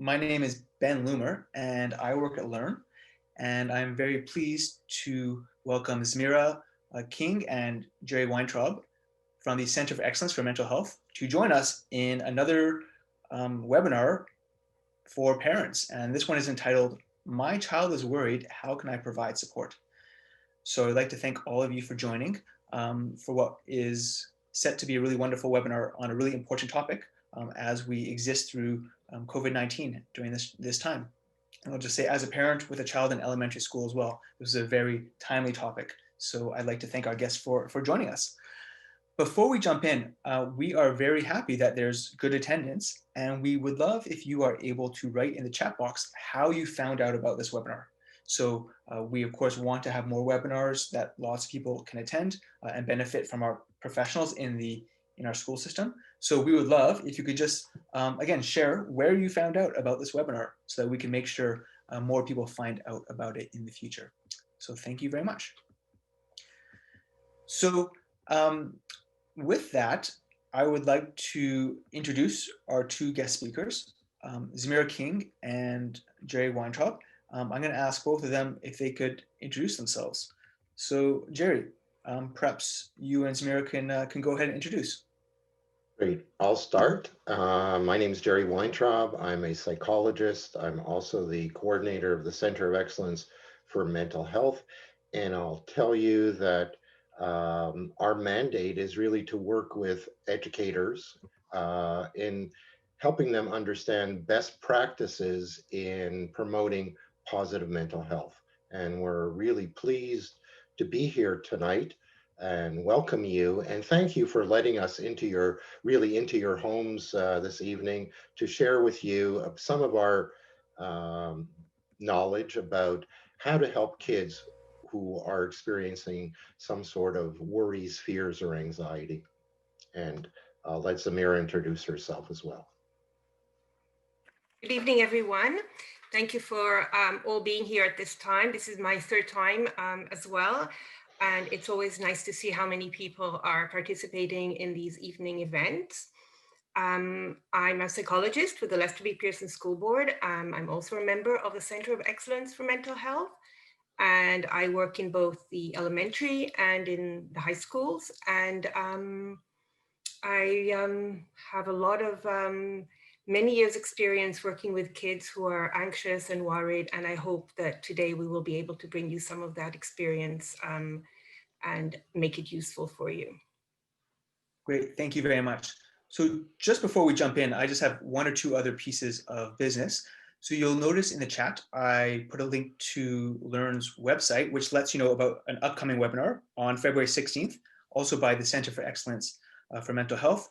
My name is Ben Loomer, and I work at Learn. And I'm very pleased to welcome Zmira King and Jerry Weintraub from the Center for Excellence for Mental Health to join us in another webinar for parents. And this one is entitled, My Child is Worried, How Can I Provide Support? So I'd like to thank all of you for joining for what is set to be a really wonderful webinar on a really important topic as we exist through COVID-19 during this time. And I'll just say, as a parent with a child in elementary school as well, this is a very timely topic. So I'd like to thank our guests for joining us. Before we jump in, we are very happy that there's good attendance, and we would love if you are able to write in the chat box how you found out about this webinar. So we, of course, want to have more webinars that lots of people can attend and benefit from our professionals in our school system. So we would love if you could just, again, share where you found out about this webinar so that we can make sure more people find out about it in the future. So thank you very much. So with that, I would like to introduce our two guest speakers, Zmira King and Jerry Weintraub. I'm going to ask both of them if they could introduce themselves. So Jerry, perhaps you and Zmira can go ahead and introduce. Great. I'll start. My name is Jerry Weintraub. I'm a psychologist. I'm also the coordinator of the Center of Excellence for Mental Health. And I'll tell you that our mandate is really to work with educators in helping them understand best practices in promoting positive mental health. And we're really pleased to be here tonight and welcome you, and thank you for letting us into your homes this evening to share with you some of our knowledge about how to help kids who are experiencing some sort of worries, fears, or anxiety. And let Zamira introduce herself as well. Good evening, everyone. Thank you for all being here at this time. This is my third time as well. And it's always nice to see how many people are participating in these evening events. I'm a psychologist with the Lester B. Pearson School Board. I'm also a member of the Center of Excellence for Mental Health. And I work in both the elementary and in the high schools. And I have a lot of many years experience working with kids who are anxious and worried. And I hope that today we will be able to bring you some of that experience and make it useful for you. Great, thank you very much. So just before we jump in, I just have one or two other pieces of business. So you'll notice in the chat, I put a link to Learn's website, which lets you know about an upcoming webinar on February 16th, also by the Center for Excellence for Mental Health.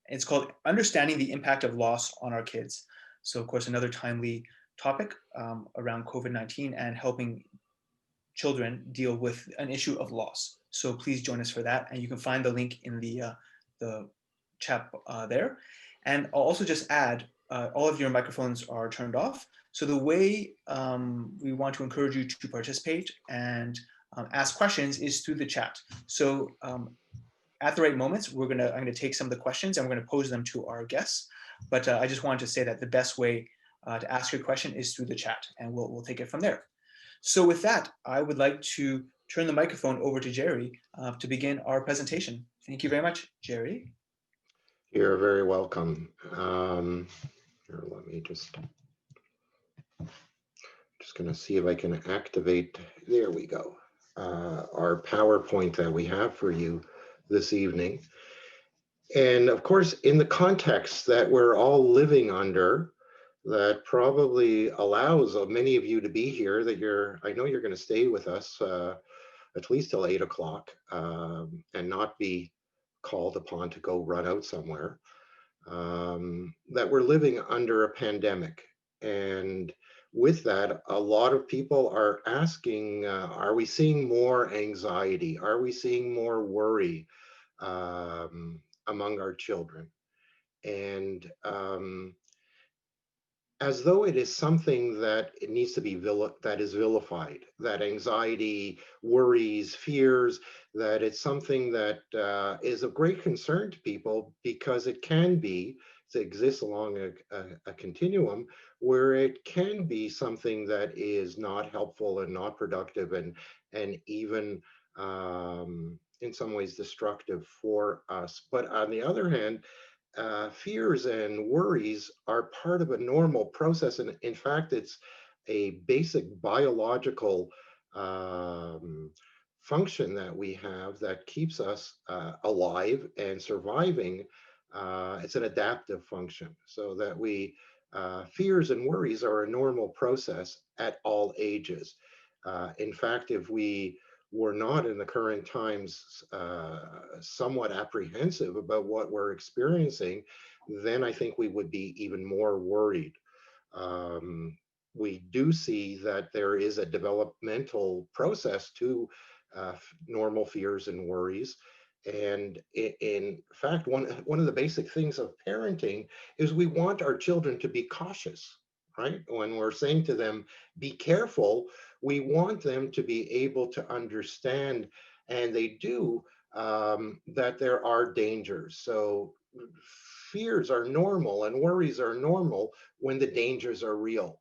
It's called Understanding the Impact of Loss on Our Kids. So of course, another timely topic around COVID-19 and helping children deal with an issue of loss. So please join us for that. And you can find the link in the chat there. And I'll also just add, all of your microphones are turned off. So the way we want to encourage you to participate and ask questions is through the chat. So at the right moments, I'm gonna take some of the questions and we're gonna pose them to our guests. But I just wanted to say that the best way to ask your question is through the chat, and we'll take it from there. So with that, I would like to turn the microphone over to Jerry to begin our presentation. Thank you very much, Jerry. You're very welcome. Here, let me just gonna see if I can activate, there we go, our PowerPoint that we have for you this evening. And of course, in the context that we're all living under, that probably allows many of you to be here, that I know you're going to stay with us at least till 8 o'clock and not be called upon to go run out somewhere, that we're living under a pandemic. And with that, a lot of people are asking, are we seeing more anxiety? Are we seeing more worry among our children? And as though it is something that it needs to be that is vilified, that anxiety, worries, fears, that it's something that is of great concern to people because it can be it exists along a continuum where it can be something that is not helpful and not productive and even in some ways destructive for us. But on the other hand, fears and worries are part of a normal process. And in fact, it's a basic biological um, function that we have that keeps us alive and surviving. It's an adaptive function, so that fears and worries are a normal process at all ages. In fact, if we were not in the current times somewhat apprehensive about what we're experiencing, then I think we would be even more worried. Um, we do see that there is a developmental process to normal fears and worries. And in fact, one of the basic things of parenting is we want our children to be cautious, right? When we're saying to them, be careful, we want them to be able to understand, and they do, that there are dangers. So fears are normal and worries are normal when the dangers are real.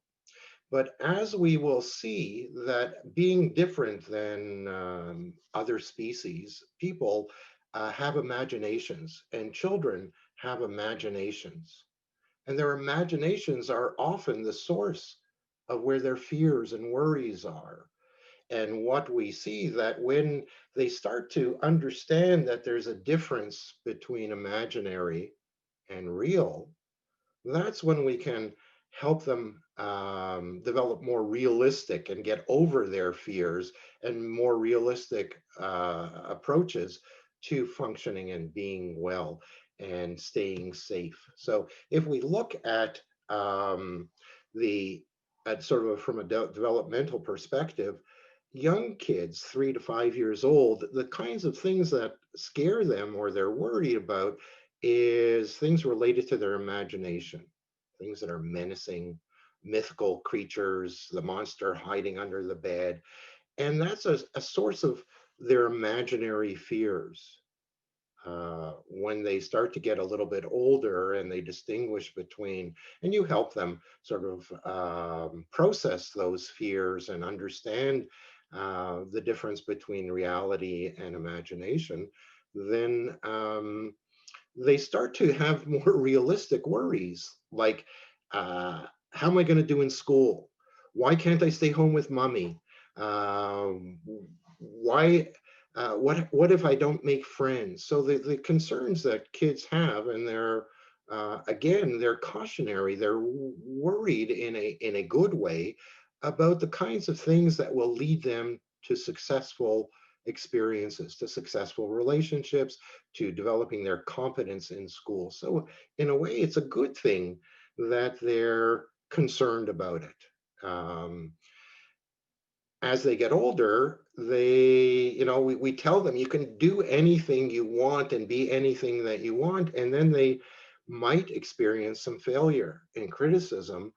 But as we will see, that being different than other species, people have imaginations, and children have imaginations. And their imaginations are often the source of where their fears and worries are. And what we see that when they start to understand that there's a difference between imaginary and real, that's when we can help them develop more realistic and get over their fears and more realistic approaches to functioning and being well and staying safe. So if we look um, the at sort of from a developmental perspective, young kids 3 to 5 years old, the kinds of things that scare them or they're worried about is things related to their imagination, things that are menacing, mythical creatures, the monster hiding under the bed. And that's a source of their imaginary fears. When they start to get a little bit older and they distinguish between, and you help them sort of process those fears and understand the difference between reality and imagination, then they start to have more realistic worries like, how am I going to do in school? Why can't I stay home with mommy? Why? What if I don't make friends? So the concerns that kids have, and they're again, they're cautionary. They're worried in a good way about the kinds of things that will lead them to successful experiences, to successful relationships, to developing their competence in school. So in a way, it's a good thing that they're concerned about it. As they get older, we tell them you can do anything you want and be anything that you want, and then they might experience some failure and criticism.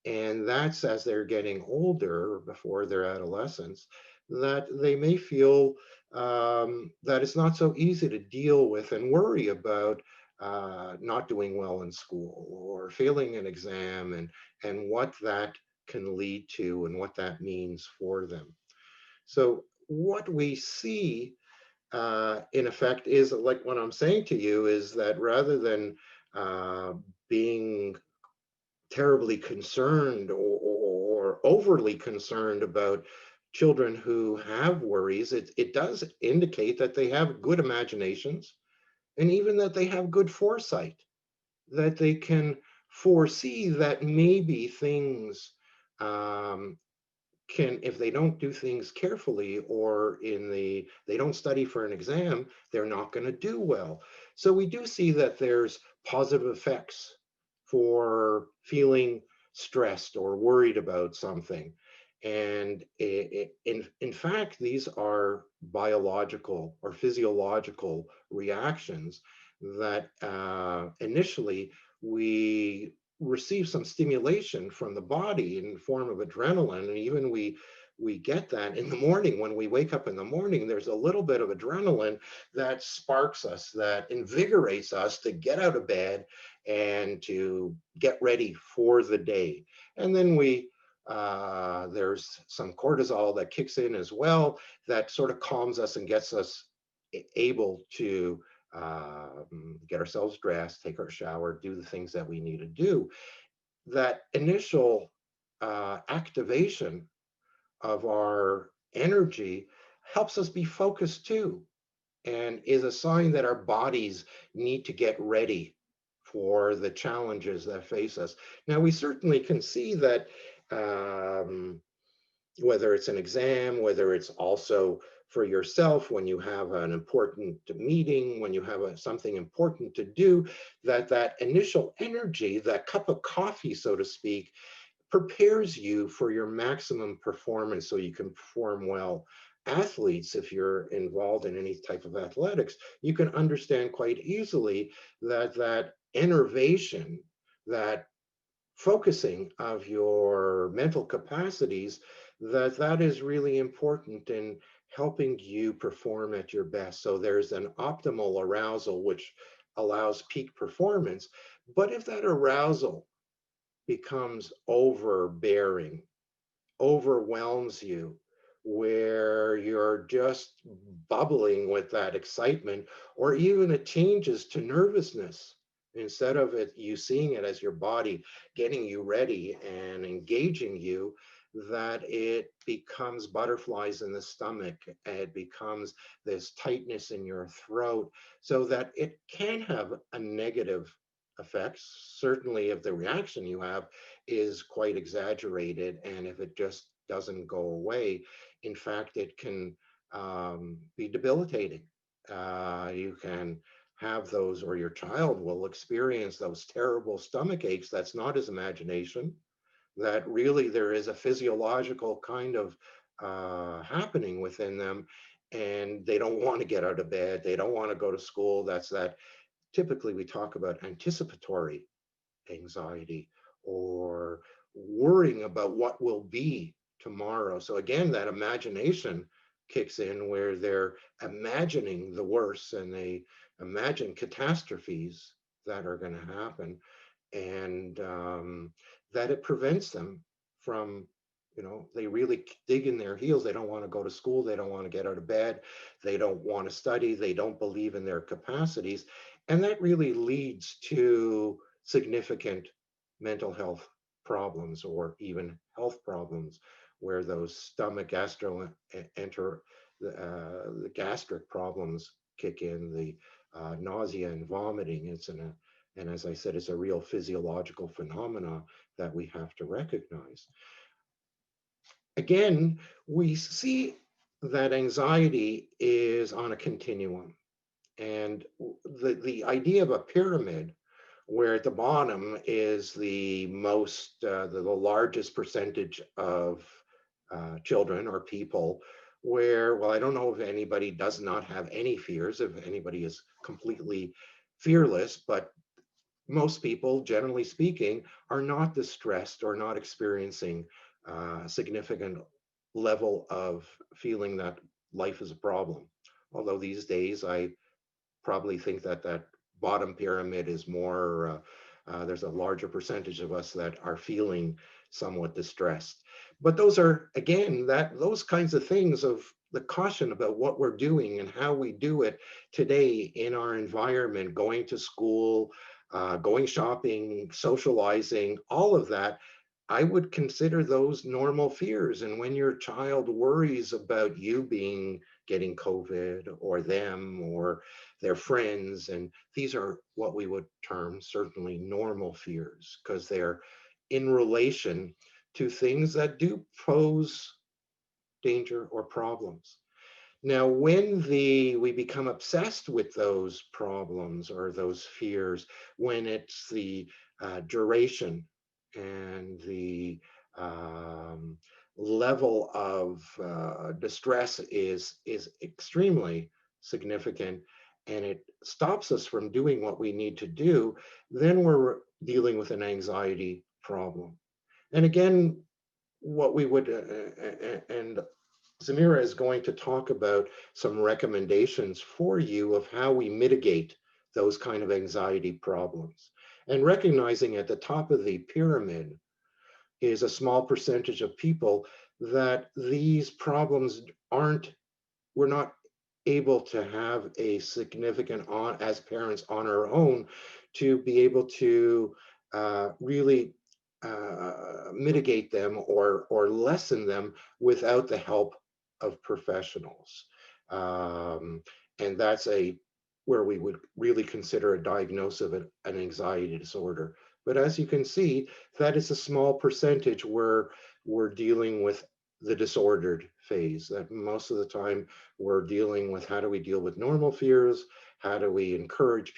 And that's as they're getting older, before their adolescence, that they may feel that it's not so easy to deal with and worry about not doing well in school or failing an exam, and what that can lead to and what that means for them. So what we see in effect is like what I'm saying to you is that rather than being terribly concerned or overly concerned about children who have worries, it does indicate that they have good imaginations and even that they have good foresight, that they can foresee that maybe things um, can, if they don't do things carefully or they don't study for an exam, they're not going to do well. So we do see that there's positive effects for feeling stressed or worried about something. And in fact, these are biological or physiological reactions that initially we receive some stimulation from the body in the form of adrenaline. And even we get that in the morning. When we wake up in the morning, there's a little bit of adrenaline that sparks us, that invigorates us to get out of bed and to get ready for the day. And then there's some cortisol that kicks in as well that sort of calms us and gets us able to get ourselves dressed, take our shower, do the things that we need to do. That initial activation of our energy helps us be focused too, and is a sign that our bodies need to get ready for the challenges that face us. Now, we certainly can see that whether it's an exam, whether it's also for yourself when you have an important meeting, when you have something important to do, that initial energy, that cup of coffee, so to speak, prepares you for your maximum performance so you can perform well. Athletes, if you're involved in any type of athletics, you can understand quite easily that enervation, that focusing of your mental capacities, that is really important in helping you perform at your best. So there's an optimal arousal which allows peak performance. But if that arousal becomes overbearing, overwhelms you, where you're just bubbling with that excitement, or even it changes to nervousness, instead of you seeing it as your body getting you ready and engaging you, that it becomes butterflies in the stomach, it becomes this tightness in your throat, so that it can have a negative effects, certainly if the reaction you have is quite exaggerated, and if it just doesn't go away, in fact, it can be debilitating. You can have those, or your child will experience those terrible stomach aches. That's not his imagination. That really there is a physiological kind of happening within them, and they don't want to get out of bed. They don't want to go to school. That's that. Typically, we talk about anticipatory anxiety or worrying about what will be tomorrow. So again, that imagination kicks in where they're imagining the worst and they imagine catastrophes that are going to happen, and that it prevents them from, they really dig in their heels. They don't want to go to school. They don't want to get out of bed. They don't want to study. They don't believe in their capacities. And that really leads to significant mental health problems, or even health problems, where those stomach the gastric problems kick in, the nausea and vomiting. And as I said, it's a real physiological phenomena that we have to recognize. Again, we see that anxiety is on a continuum. And the idea of a pyramid, where at the bottom is the largest percentage of children or people, where, well, I don't know if anybody does not have any fears, if anybody is completely fearless, but most people, generally speaking, are not distressed or not experiencing a significant level of feeling that life is a problem. Although these days, I probably think that bottom pyramid is more, there's a larger percentage of us that are feeling somewhat distressed. But those are, again, those kinds of things of the caution about what we're doing and how we do it today in our environment, going to school, going shopping, socializing, all of that, I would consider those normal fears. And when your child worries about you getting COVID, or them or their friends, and these are what we would term certainly normal fears, because they're in relation to things that do pose danger or problems. Now, when we become obsessed with those problems or those fears, when it's the duration and the level of distress is extremely significant, and it stops us from doing what we need to do, then we're dealing with an anxiety problem. And again, what we would, and Zamira is going to talk about some recommendations for you of how we mitigate those kind of anxiety problems. and recognizing at the top of the pyramid is a small percentage of people that these problems we're not able to have a significant as parents on our own to be able to really mitigate them or lessen them without the help of professionals. And that's where we would really consider a diagnosis of an anxiety disorder. But as you can see, that is a small percentage where we're dealing with the disordered phase. That most of the time we're dealing with how do we deal with normal fears, how do we encourage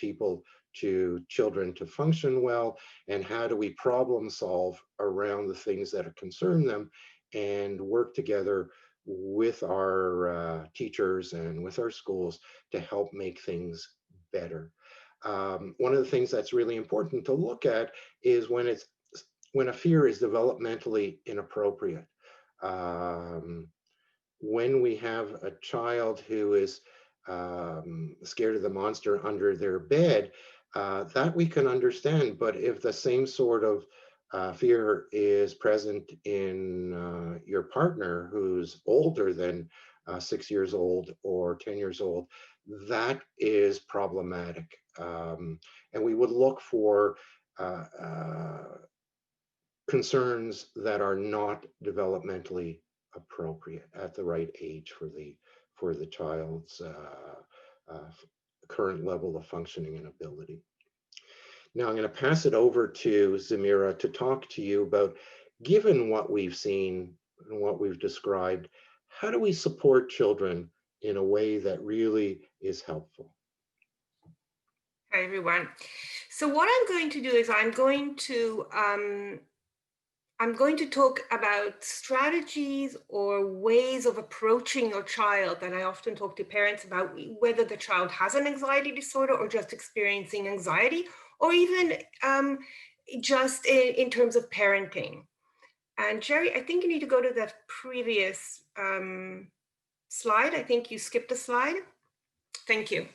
children to function well, and how do we problem solve around the things that concern them and work together with our teachers and with our schools to help make things better. One of the things that's really important to look at is when a fear is developmentally inappropriate. When we have a child who is scared of the monster under their bed, that we can understand. But if the same sort of fear is present in your partner who's older than 6 years old or 10 years old, that is problematic. And we would look for concerns that are not developmentally appropriate at the right age for the child's current level of functioning and ability. Now I'm going to pass it over to Zamira to talk to you about, given what we've seen and what we've described, how do we support children in a way that really is helpful? Hi, everyone. So what I'm going to do is I'm going to talk about strategies or ways of approaching your child that I often talk to parents about, whether the child has an anxiety disorder or just experiencing anxiety, or even just in terms of parenting. And Jerry, I think you need to go to the previous slide. I think you skipped a slide. Thank you.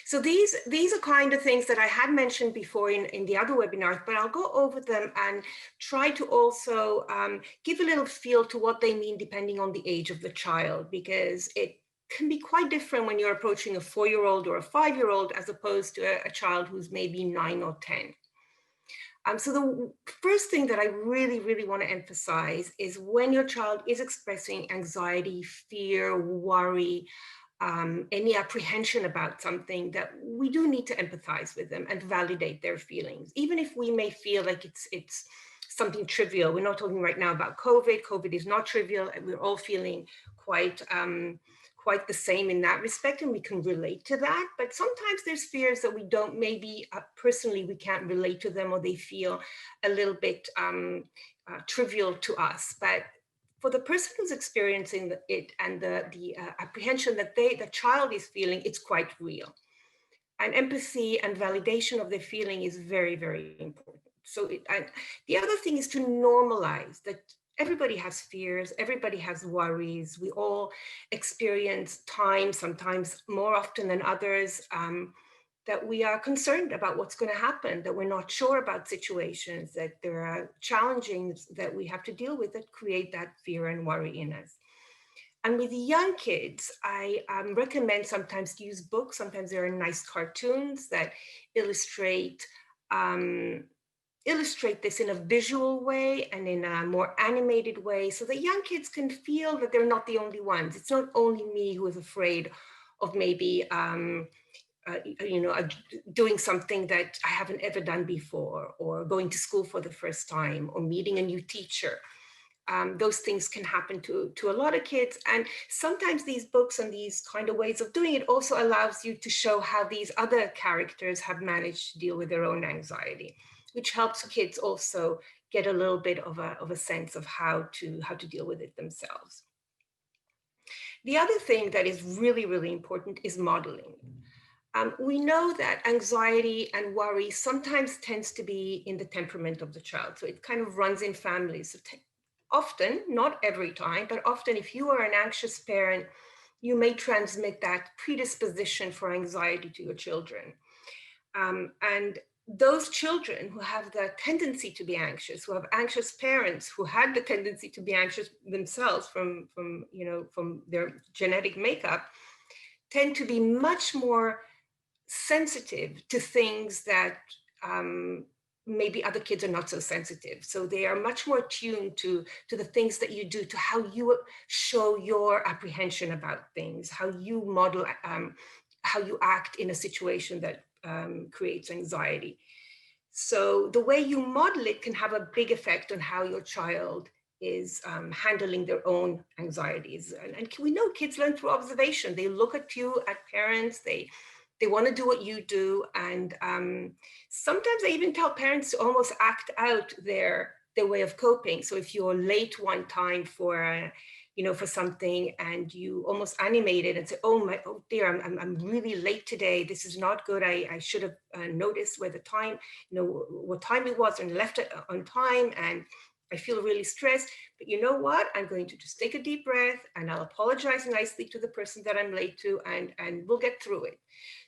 So these are kind of things that I had mentioned before in the other webinars, but I'll go over them and try to also give a little feel to what they mean depending on the age of the child, because it can be quite different when you're approaching a 4-year-old or a 5-year-old as opposed to a child who's maybe 9 or 10. So the first thing that I really, really want to emphasize is when your child is expressing anxiety, fear, worry, any apprehension about something, that we do need to empathize with them and validate their feelings, even if we may feel like it's something trivial. We're not talking right now about COVID. COVID is not trivial, and we're all feeling quite the same in that respect, and we can relate to that. But sometimes there's fears that we don't, maybe personally we can't relate to them, or they feel a little bit trivial to us. But for the person who's experiencing it and the apprehension that the child is feeling, it's quite real. And empathy and validation of their feeling is very, very important. So the other thing is to normalize that everybody has fears, everybody has worries. We all experience times, sometimes more often than others, that we are concerned about what's going to happen, that we're not sure about situations, that there are challenges that we have to deal with that create that fear and worry in us. And with young kids, I recommend sometimes to use books. Sometimes there are nice cartoons that illustrate this in a visual way and in a more animated way, so that young kids can feel that they're not the only ones. It's not only me who is afraid of maybe doing something that I haven't ever done before, or going to school for the first time, or meeting a new teacher. Those things can happen to a lot of kids. And sometimes these books and these kind of ways of doing it also allows you to show how these other characters have managed to deal with their own anxiety, which helps kids also get a little bit of a sense of how to deal with it themselves. The other thing that is really, really important is modeling. We know that anxiety and worry sometimes tends to be in the temperament of the child. So it kind of runs in families. So often, not every time, but often if you are an anxious parent, you may transmit that predisposition for anxiety to your children. And those children who have the tendency to be anxious, who have anxious parents, who had the tendency to be anxious themselves from their genetic makeup, tend to be much more sensitive to things that maybe other kids are not so sensitive. So they are much more attuned to the things that you do, to how you show your apprehension about things, how you model, how you act in a situation that creates anxiety. So the way you model it can have a big effect on how your child is handling their own anxieties. And we know kids learn through observation. They look at you, at parents, they want to do what you do. And sometimes I even tell parents to almost act out their way of coping. So if you're late one time for for something, and you almost animate it and say, oh dear, I'm really late today. This is not good. I should have noticed where the time, what time it was, and left it on time. And I feel really stressed, but you know what? I'm going to just take a deep breath, and I'll apologize nicely to the person that I'm late to, and we'll get through it.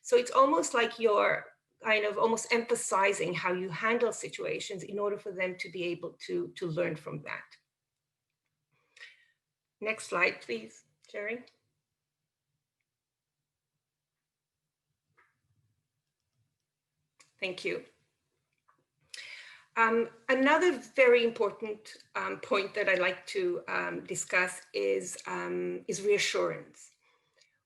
So it's almost like you're kind of almost emphasizing how you handle situations in order for them to be able to learn from that. Next slide, please, Jerry. Thank you. Another very important point that I'd like to discuss is reassurance.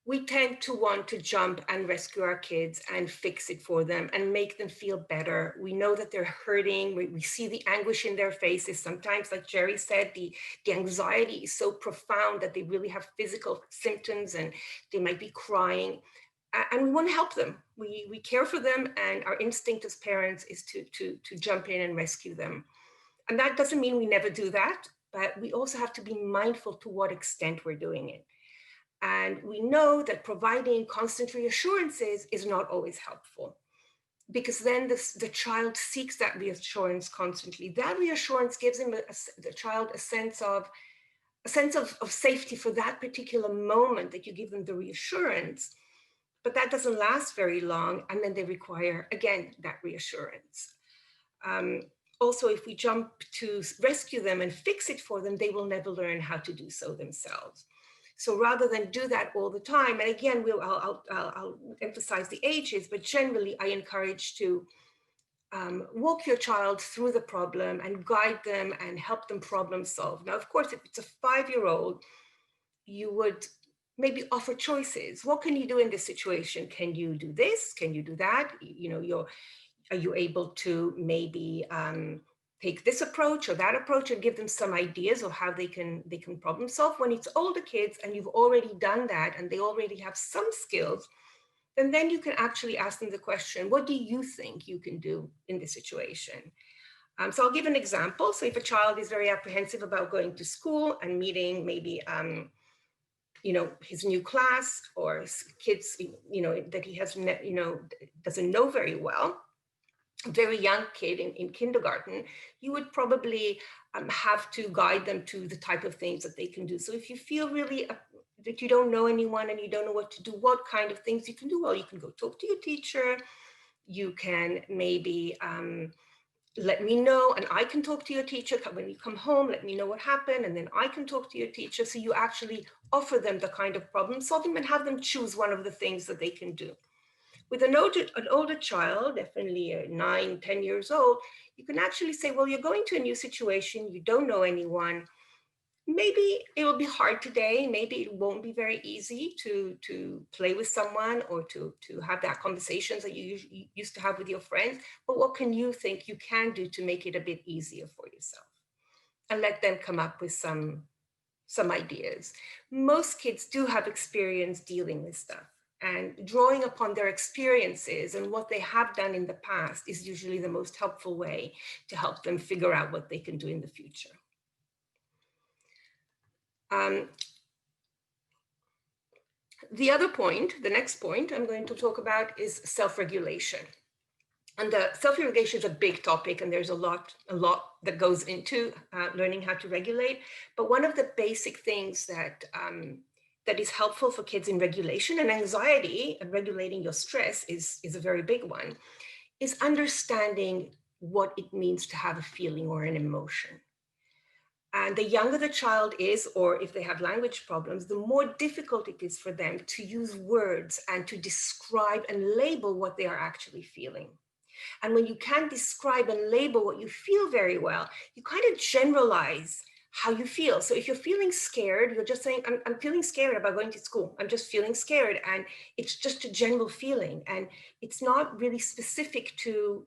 We tend to want to jump and rescue our kids and fix it for them and make them feel better. We know that they're hurting. We see the anguish in their faces. Sometimes, like Jerry said, the anxiety is so profound that they really have physical symptoms and they might be crying. And we want to help them. We care for them, and our instinct as parents is to jump in and rescue them. And that doesn't mean we never do that, but we also have to be mindful to what extent we're doing it. And we know that providing constant reassurances is not always helpful, because then the child seeks that reassurance constantly. That reassurance gives the child a sense of safety for that particular moment that you give them the reassurance. But that doesn't last very long, and then they require, again, that reassurance. Also, if we jump to rescue them and fix it for them, they will never learn how to do so themselves. So rather than do that all the time, and again, I'll emphasize the ages, but generally I encourage to walk your child through the problem and guide them and help them problem solve. Now, of course, if it's a 5-year-old, you would maybe offer choices. What can you do in this situation? Can you do this? Can you do that? Are you able to maybe take this approach or that approach, and give them some ideas of how they can problem solve? When it's older kids and you've already done that and they already have some skills, then you can actually ask them the question, what do you think you can do in this situation? So I'll give an example. So if a child is very apprehensive about going to school and meeting maybe his new class, or kids, that he has, doesn't know very well, a very young kid in kindergarten, you would probably have to guide them to the type of things that they can do. So if you feel really that you don't know anyone and you don't know what to do, what kind of things you can do? Well, you can go talk to your teacher. You can maybe let me know, and I can talk to your teacher. When you come home, let me know what happened, and then I can talk to your teacher. So you actually offer them the kind of problem solving and have them choose one of the things that they can do. With an older child, definitely 9, 10 years old, you can actually say, well, you're going to a new situation, you don't know anyone. Maybe it will be hard today. Maybe it won't be very easy to play with someone or to have that conversations that you used to have with your friends. But what can you think you can do to make it a bit easier for yourself? And let them come up with some ideas. Most kids do have experience dealing with stuff, and drawing upon their experiences and what they have done in the past is usually the most helpful way to help them figure out what they can do in the future. The other point, the next point I'm going to talk about is self-regulation. And the self-regulation is a big topic, and there's a lot that goes into learning how to regulate. But one of the basic things that is helpful for kids in regulation and anxiety, and regulating your stress is a very big one, is understanding what it means to have a feeling or an emotion. And the younger the child is, or if they have language problems, the more difficult it is for them to use words and to describe and label what they are actually feeling. And when you can't describe and label what you feel very well, you kind of generalize how you feel. So if you're feeling scared, you're just saying, I'm feeling scared about going to school. I'm just feeling scared. And it's just a general feeling. And it's not really specific to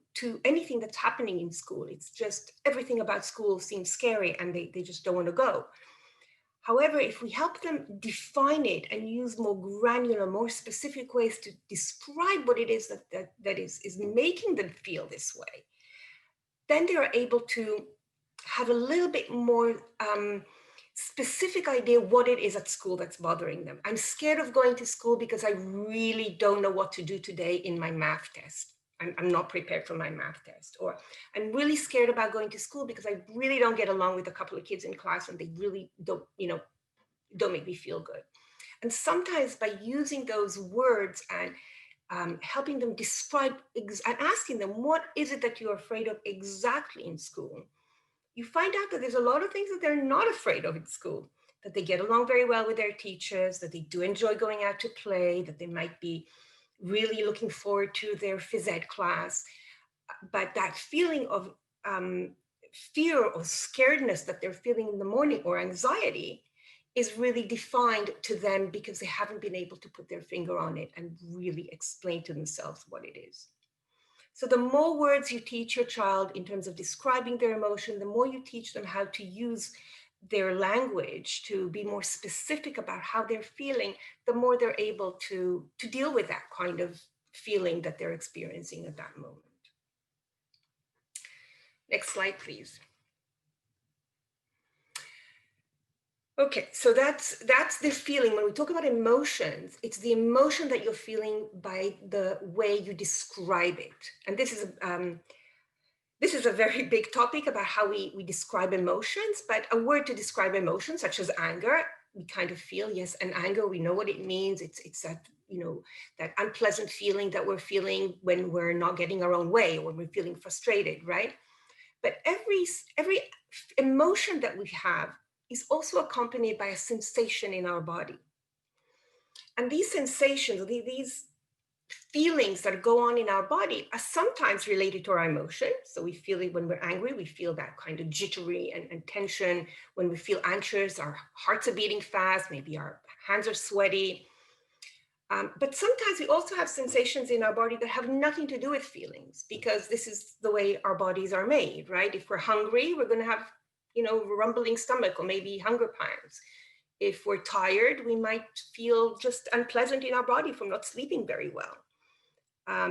anything that's happening in school. It's just everything about school seems scary and they just don't want to go. However, if we help them define it and use more granular, more specific ways to describe what it is that is making them feel this way, then they are able to have a little bit more specific idea what it is at school that's bothering them. I'm scared of going to school because I really don't know what to do today in my math test. I'm not prepared for my math test. Or I'm really scared about going to school because I really don't get along with a couple of kids in class and they really don't make me feel good. And sometimes by using those words and helping them describe and asking them, what is it that you're afraid of exactly in school? You find out that there's a lot of things that they're not afraid of in school, that they get along very well with their teachers, that they do enjoy going out to play, that they might be really looking forward to their phys ed class. But that feeling of fear or scaredness that they're feeling in the morning or anxiety is really defined to them because they haven't been able to put their finger on it and really explain to themselves what it is. So the more words you teach your child in terms of describing their emotion, the more you teach them how to use their language to be more specific about how they're feeling, the more they're able to deal with that kind of feeling that they're experiencing at that moment. Next slide, please. Okay, so that's the feeling. When we talk about emotions, it's the emotion that you're feeling by the way you describe it. And this is a very big topic about how we describe emotions, but a word to describe emotions, such as anger, we kind of feel, yes, and anger, we know what it means. It's that, that unpleasant feeling that we're feeling when we're not getting our own way, or when we're feeling frustrated, right? But every emotion that we have is also accompanied by a sensation in our body. And these sensations, these feelings that go on in our body are sometimes related to our emotion. So we feel it when we're angry, we feel that kind of jittery and tension. When we feel anxious, our hearts are beating fast, maybe our hands are sweaty. But sometimes we also have sensations in our body that have nothing to do with feelings, because this is the way our bodies are made, right? If we're hungry, we're going to have, rumbling stomach or maybe hunger pangs. If we're tired, we might feel just unpleasant in our body from not sleeping very well.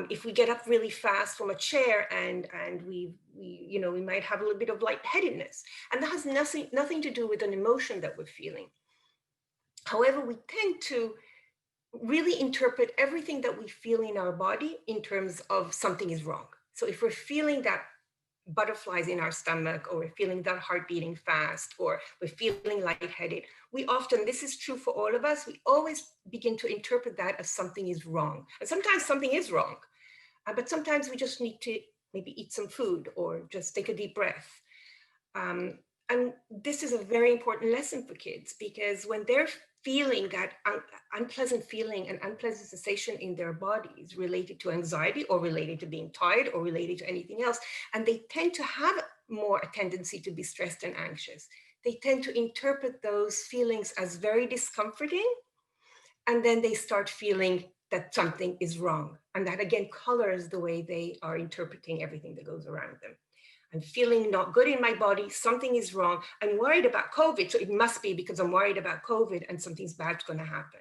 If we get up really fast from a chair and we might have a little bit of lightheadedness, and that has nothing to do with an emotion that we're feeling. However, we tend to really interpret everything that we feel in our body in terms of something is wrong. So if we're feeling that butterflies in our stomach, or we're feeling that heart beating fast, or we're feeling lightheaded, we often, this is true for all of us, we always begin to interpret that as something is wrong. And sometimes something is wrong, but sometimes we just need to maybe eat some food or just take a deep breath. And this is a very important lesson for kids, because when they're feeling that unpleasant feeling and unpleasant sensation in their bodies related to anxiety, or related to being tired, or related to anything else, and they tend to have more a tendency to be stressed and anxious, they tend to interpret those feelings as very discomforting, and then they start feeling that something is wrong. And that again colors the way they are interpreting everything that goes around them. I'm feeling not good in my body, something is wrong. I'm worried about COVID, so it must be because I'm worried about COVID and something's bad's gonna happen.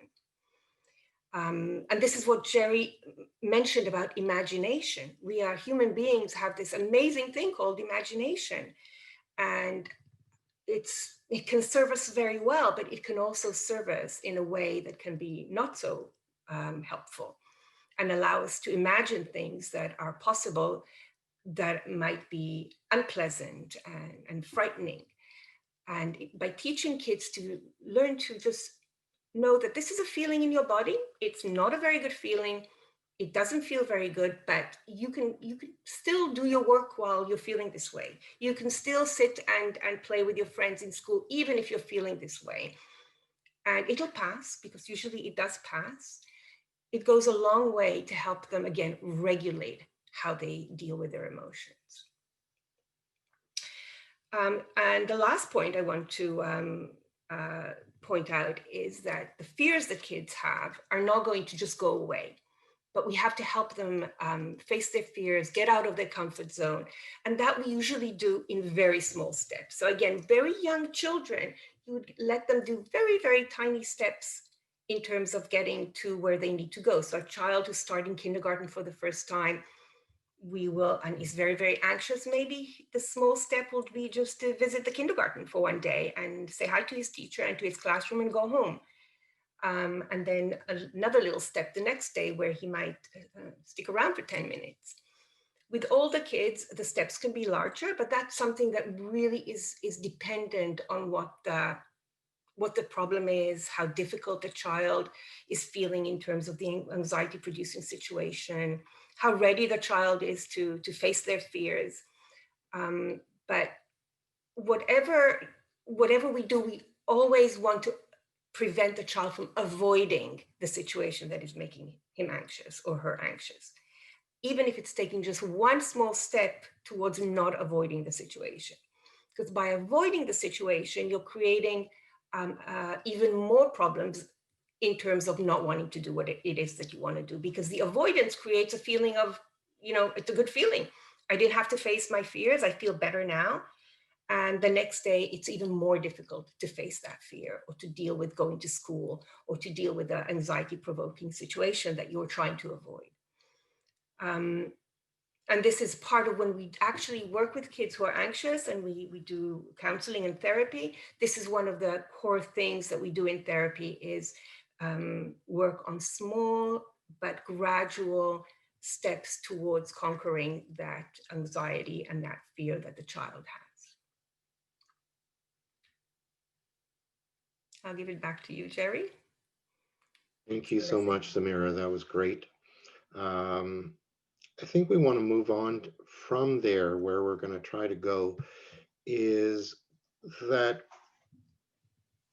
And this is what Jerry mentioned about imagination. We are human beings, have this amazing thing called imagination. And it can serve us very well, but it can also serve us in a way that can be not so helpful, and allow us to imagine things that are possible that might be unpleasant and frightening. And by teaching kids to learn to just know that this is a feeling in your body, it's not a very good feeling, It doesn't feel very good, but you can still do your work while you're feeling this way. You can still sit and play with your friends in school, even if you're feeling this way. And it'll pass, because usually it does pass. It goes a long way to help them, again, regulate how they deal with their emotions. And the last point I want to point out is that the fears that kids have are not going to just go away, but we have to help them face their fears, get out of their comfort zone. And that we usually do in very small steps. So again, very young children, you would let them do very, very tiny steps in terms of getting to where they need to go. So a child who's starting kindergarten for the first time, we will, and is very, very anxious, maybe the small step will be just to visit the kindergarten for one day and say hi to his teacher and to his classroom and go home. And then another little step the next day where he might stick around for 10 minutes. With older kids, the steps can be larger, but that's something that really is dependent on what the problem is, how difficult the child is feeling in terms of the anxiety producing situation, how ready the child is to face their fears. But whatever we do, we always want to prevent the child from avoiding the situation that is making him anxious or her anxious, even if it's taking just one small step towards not avoiding the situation. Because by avoiding the situation, you're creating even more problems in terms of not wanting to do what it is that you want to do, because the avoidance creates a feeling of, it's a good feeling. I didn't have to face my fears. I feel better now. And the next day, it's even more difficult to face that fear, or to deal with going to school, or to deal with the anxiety-provoking situation that you're trying to avoid. And this is part of when we actually work with kids who are anxious and we do counseling and therapy. This is one of the core things that we do in therapy is work on small but gradual steps towards conquering that anxiety and that fear that the child has. I'll give it back to you, Jerry. Thank you so much, Samira. That was great. I think we want to move on from there. Where we're going to try to go is that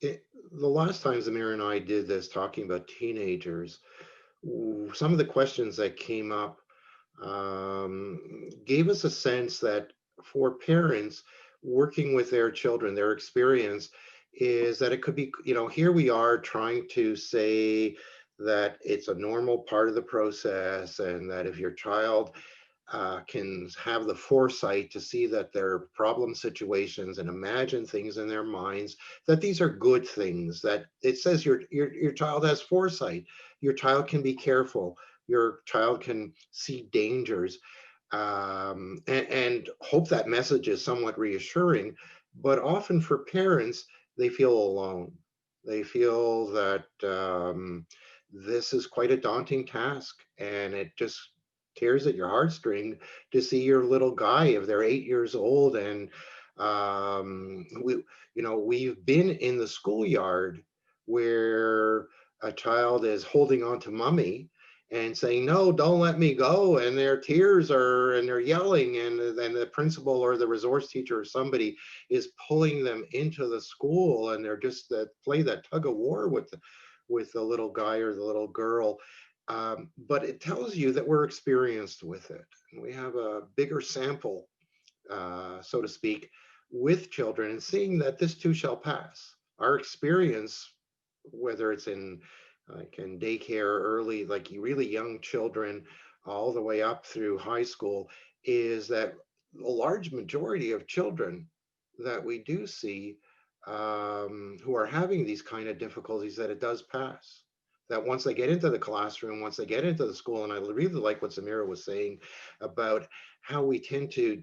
the last time Samira and I did this, talking about teenagers, some of the questions that came up gave us a sense that for parents working with their children, their experience is that it could be, here we are trying to say that it's a normal part of the process, and that if your child can have the foresight to see that there are problem situations and imagine things in their minds, that these are good things, that it says your child has foresight, your child can be careful, your child can see dangers, and hope that message is somewhat reassuring. But often for parents, they feel alone. They feel that this is quite a daunting task, and it just tears at your heartstring to see your little guy, if they're 8 years old, and we've been in the schoolyard where a child is holding on to mommy and saying, no, don't let me go, and their tears are, and they're yelling, and then the principal or the resource teacher or somebody is pulling them into the school, and they're just that play that tug of war with the little guy or the little girl. But it tells you that we're experienced with it. We have a bigger sample, so to speak, with children, and seeing that this too shall pass. Our experience, whether it's in daycare, early, like really young children, all the way up through high school, is that a large majority of children that we do see who are having these kind of difficulties, that it does pass. That once they get into the classroom, once they get into the school, and I really like what Samira was saying about how we tend to,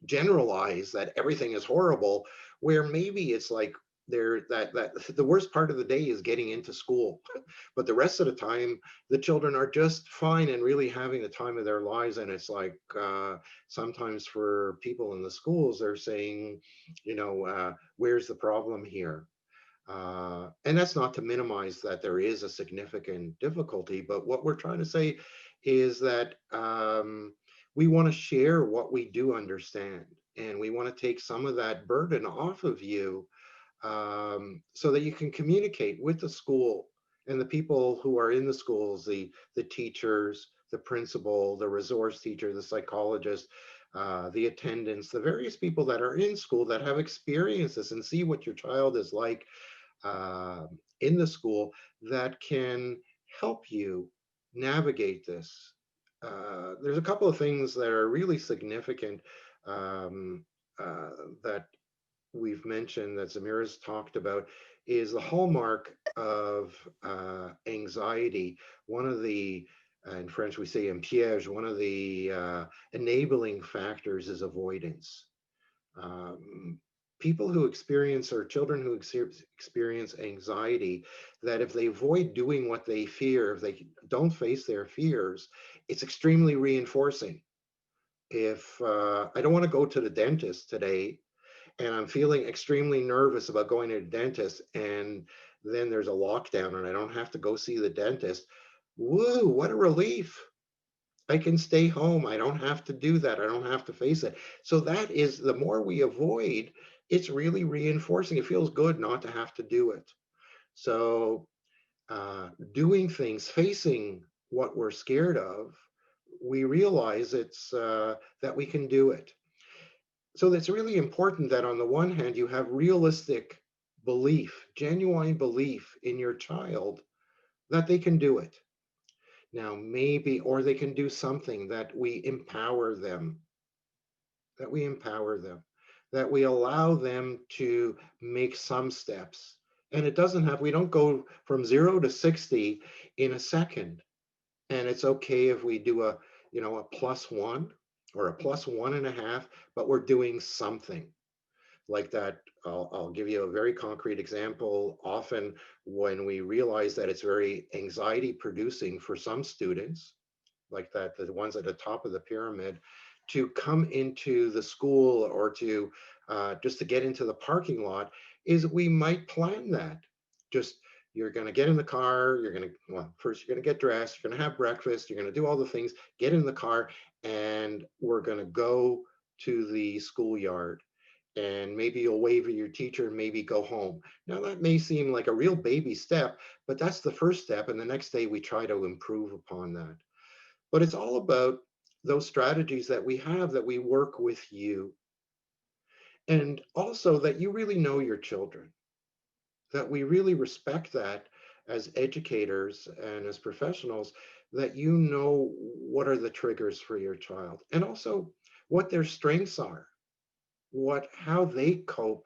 generalize that everything is horrible, where maybe it's like that the worst part of the day is getting into school, but the rest of the time the children are just fine and really having the time of their lives. And it's like sometimes for people in the schools, they're saying, where's the problem here? And that's not to minimize that there is a significant difficulty, but what we're trying to say is that we want to share what we do understand, and we want to take some of that burden off of you, so that you can communicate with the school and the people who are in the schools, the teachers, the principal, the resource teacher, the psychologist, the attendants, the various people that are in school that have experiences and see what your child is like uh, in the school, that can help you navigate this. There's a couple of things that are really significant, um, uh, that we've mentioned, that Zamira's talked about, is the hallmark of anxiety. One of the, in French we say un piège, one of the enabling factors is avoidance. um, People who experience, or children who experience anxiety, that if they avoid doing what they fear, if they don't face their fears, it's extremely reinforcing. If I don't want to go to the dentist today, and I'm feeling extremely nervous about going to the dentist, and then there's a lockdown and I don't have to go see the dentist, woo, what a relief. I can stay home. I don't have to do that. I don't have to face it. So that is, the more we avoid, it's really reinforcing. It feels good not to have to do it. So doing things, facing what we're scared of, we realize it's that we can do it. So it's really important that on the one hand, you have realistic belief, genuine belief in your child that they can do it. Now, maybe, or they can do something, that we empower them, that we empower them, that we allow them to make some steps. And it doesn't have, we don't go from 0 to 60 in a second. And it's okay if we do a, a +1 or a +1.5, but we're doing something like that. I'll give you a very concrete example. Often, when we realize that it's very anxiety producing for some students, like that, the ones at the top of the pyramid, to come into the school, or to just to get into the parking lot, is we might plan that. Just, you're going to get in the car, you're going to, well, first you're going to get dressed, you're going to have breakfast, you're going to do all the things, get in the car, and we're going to go to the schoolyard, and maybe you'll wave at your teacher and maybe go home. Now, that may seem like a real baby step, but that's the first step. And the next day we try to improve upon that. But it's all about those strategies that we have, that we work with you. And also that you really know your children, that we really respect that as educators and as professionals, that you know what are the triggers for your child, and also what their strengths are, how they cope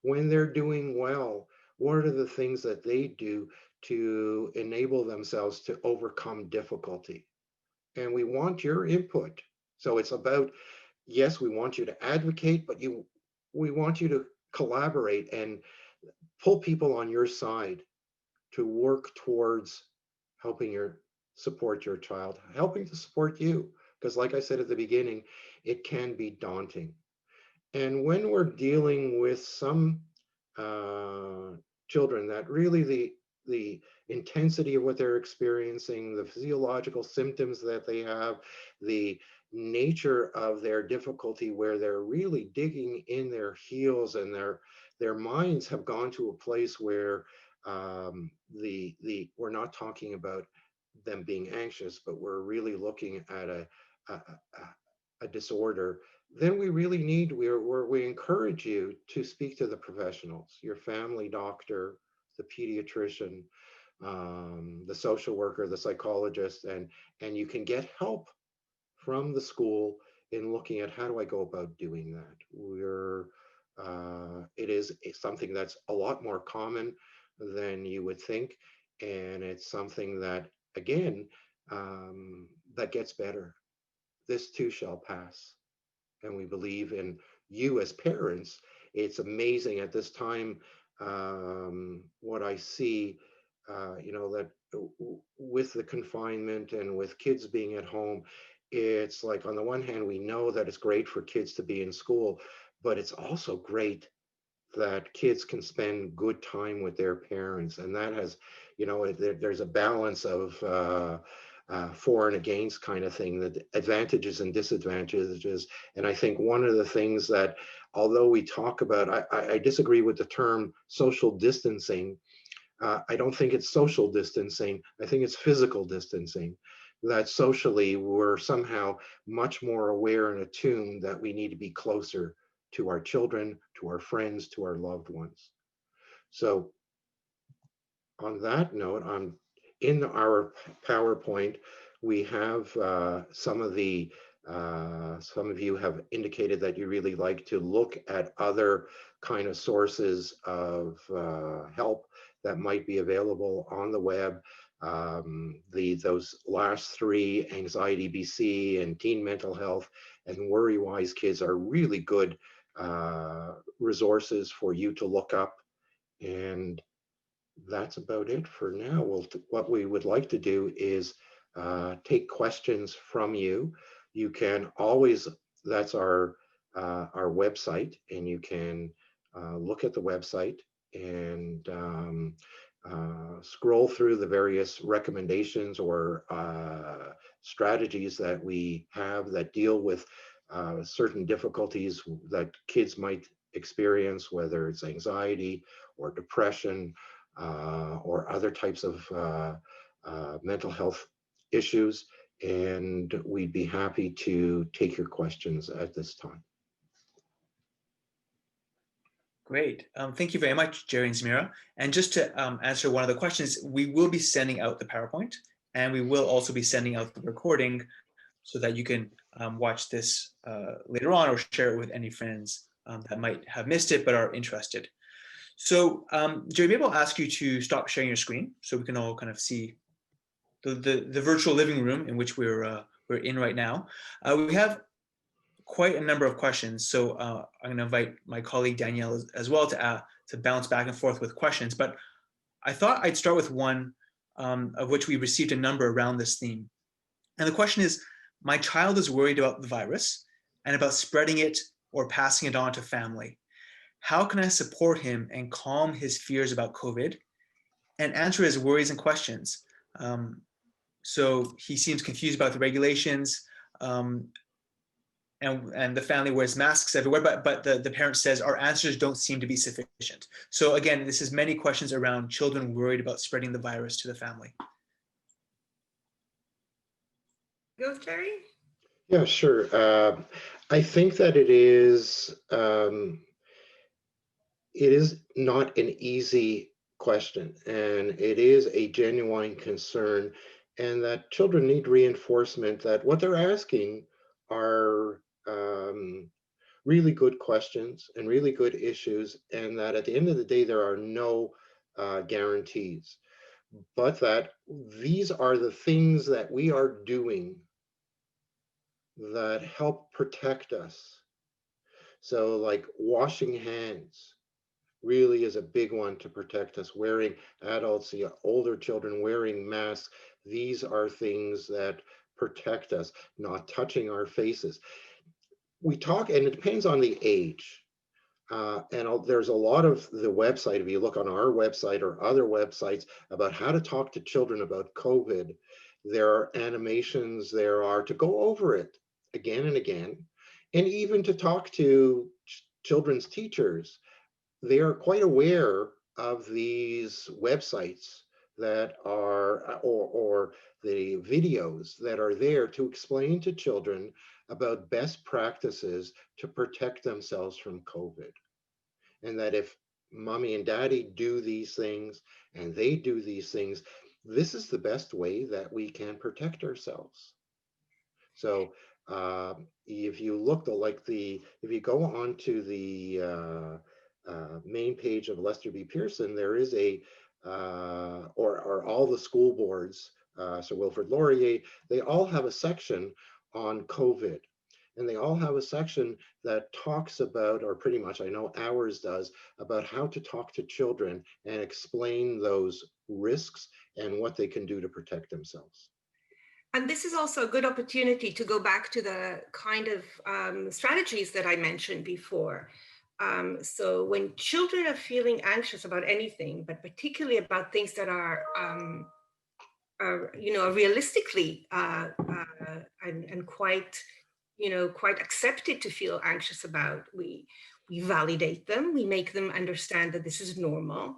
when they're doing well. What are the things that they do to enable themselves to overcome difficulty? And we want your input. So it's about, yes, we want you to advocate, but we want you to collaborate and pull people on your side to work towards helping support your child, helping to support you. Because like I said at the beginning, it can be daunting. And when we're dealing with some children, that really the intensity of what they're experiencing, the physiological symptoms that they have, the nature of their difficulty, where they're really digging in their heels, and their minds have gone to a place where the we're not talking about them being anxious, but we're really looking at a, a disorder. Then we really need, we encourage you to speak to the professionals, your family doctor, the pediatrician, the social worker, the psychologist, and you can get help from the school in looking at, how do I go about doing that. It is something that's a lot more common than you would think, and it's something that, again, that gets better. This too shall pass, and we believe in you as parents. It's amazing at this time, what I see, that with the confinement and with kids being at home, it's like, on the one hand, we know that it's great for kids to be in school, but it's also great that kids can spend good time with their parents. And that has, there's a balance of for and against kind of thing, the advantages and disadvantages. And I think one of the things that, although we talk about, I disagree with the term social distancing. I don't think it's social distancing. I think it's physical distancing. That socially we're somehow much more aware and attuned that we need to be closer to our children, to our friends, to our loved ones. So on that note, in our PowerPoint, we have some of you have indicated that you really like to look at other kind of sources of help that might be available on the web. Those last three, Anxiety BC and Teen Mental Health and Worry Wise Kids, are really good resources for you to look up. And that's about it for now. What we would like to do is take questions from you. You can always, that's our website, and you can look at the website and scroll through the various recommendations or strategies that we have that deal with certain difficulties that kids might experience, whether it's anxiety or depression or other types of mental health issues. And we'd be happy to take your questions at this time. Great. Thank you very much, Jerry and Samira. And just to answer one of the questions, we will be sending out the PowerPoint, and we will also be sending out the recording so that you can watch this later on or share it with any friends that might have missed it but are interested. So Jerry, maybe I'll ask you to stop sharing your screen so we can all kind of see the virtual living room in which we're in right now. We have quite a number of questions, so I'm going to invite my colleague Danielle as well to bounce back and forth with questions. But I thought I'd start with one of which we received a number around this theme. And the question is, my child is worried about the virus and about spreading it or passing it on to family. How can I support him and calm his fears about COVID and answer his worries and questions? So he seems confused about the regulations, and the family wears masks everywhere, but the parent says our answers don't seem to be sufficient. So again, this is many questions around children worried about spreading the virus to the family. Go, Jerry? Yeah, sure. I think that it is not an easy question, and it is a genuine concern, and that children need reinforcement that what they're asking are really good questions and really good issues, and that at the end of the day, there are no guarantees, but that these are the things that we are doing that help protect us. So like washing hands really is a big one to protect us. Wearing, adults, older children wearing masks, these are things that protect us. Not touching our faces. We talk, and it depends on the age. And there's a lot of the website, if you look on our website or other websites about how to talk to children about COVID, there are animations, there are to go over it again and again, and even to talk to children's teachers. They are quite aware of these websites that are, or the videos that are there to explain to children about best practices to protect themselves from COVID. And that if mommy and daddy do these things and they do these things, this is the best way that we can protect ourselves. So if you look if you go onto the main page of Lester B. Pearson, there is or all the school boards, Sir Wilfrid Laurier, they all have a section on COVID. And they all have a section that talks about, or pretty much I know ours does, about how to talk to children and explain those risks and what they can do to protect themselves. And this is also a good opportunity to go back to the kind of strategies that I mentioned before. So when children are feeling anxious about anything, but particularly about things that are realistically and quite, quite accepted to feel anxious about, we validate them, we make them understand that this is normal.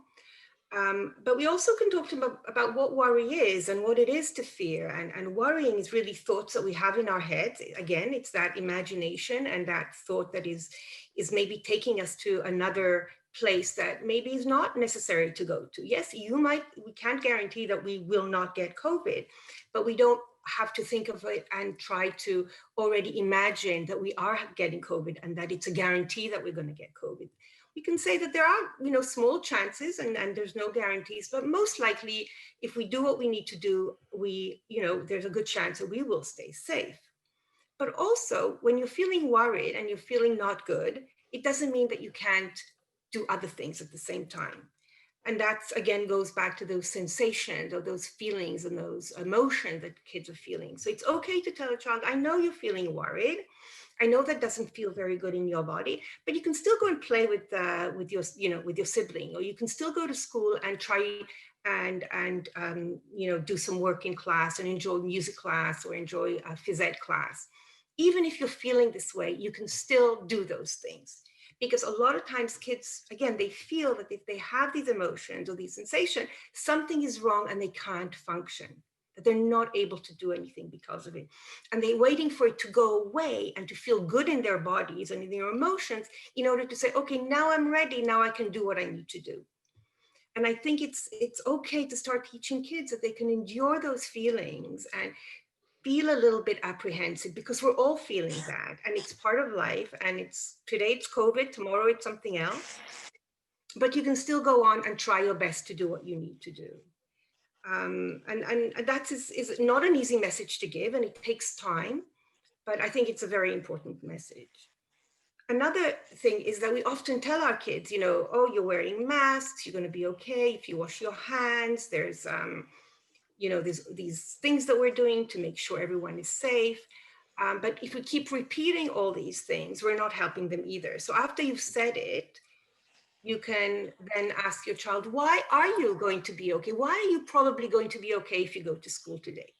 But we also can talk to them about what worry is and what it is to fear. And worrying is really thoughts that we have in our heads. Again, it's that imagination and that thought that is maybe taking us to another place that maybe is not necessary to go to. Yes, we can't guarantee that we will not get COVID, but we don't have to think of it and try to already imagine that we are getting COVID and that it's a guarantee that we're going to get COVID. We can say that there are, small chances and there's no guarantees, but most likely if we do what we need to do, there's a good chance that we will stay safe. But also when you're feeling worried and you're feeling not good, it doesn't mean that you can't do other things at the same time. And that's, again, goes back to those sensations or those feelings and those emotions that kids are feeling. So it's okay to tell a child, I know you're feeling worried. I know that doesn't feel very good in your body, but you can still go and play with your sibling, or you can still go to school and try and do some work in class and enjoy music class or enjoy a phys ed class. Even if you're feeling this way, you can still do those things. Because a lot of times kids, again, they feel that if they have these emotions or these sensations, something is wrong and they can't function, that they're not able to do anything because of it. And they're waiting for it to go away and to feel good in their bodies and in their emotions in order to say, okay, now I'm ready, now I can do what I need to do. And I think it's okay to start teaching kids that they can endure those feelings and feel a little bit apprehensive, because we're all feeling that and it's part of life. And today it's COVID, tomorrow it's something else, but you can still go on and try your best to do what you need to do. And that is not an easy message to give, and it takes time, but I think it's a very important message. Another thing is that we often tell our kids, oh, you're wearing masks, you're going to be okay if you wash your hands. There's these things that we're doing to make sure everyone is safe. But if we keep repeating all these things, we're not helping them either. So after you've said it, you can then ask your child, why are you going to be okay? Why are you probably going to be okay if you go to school today?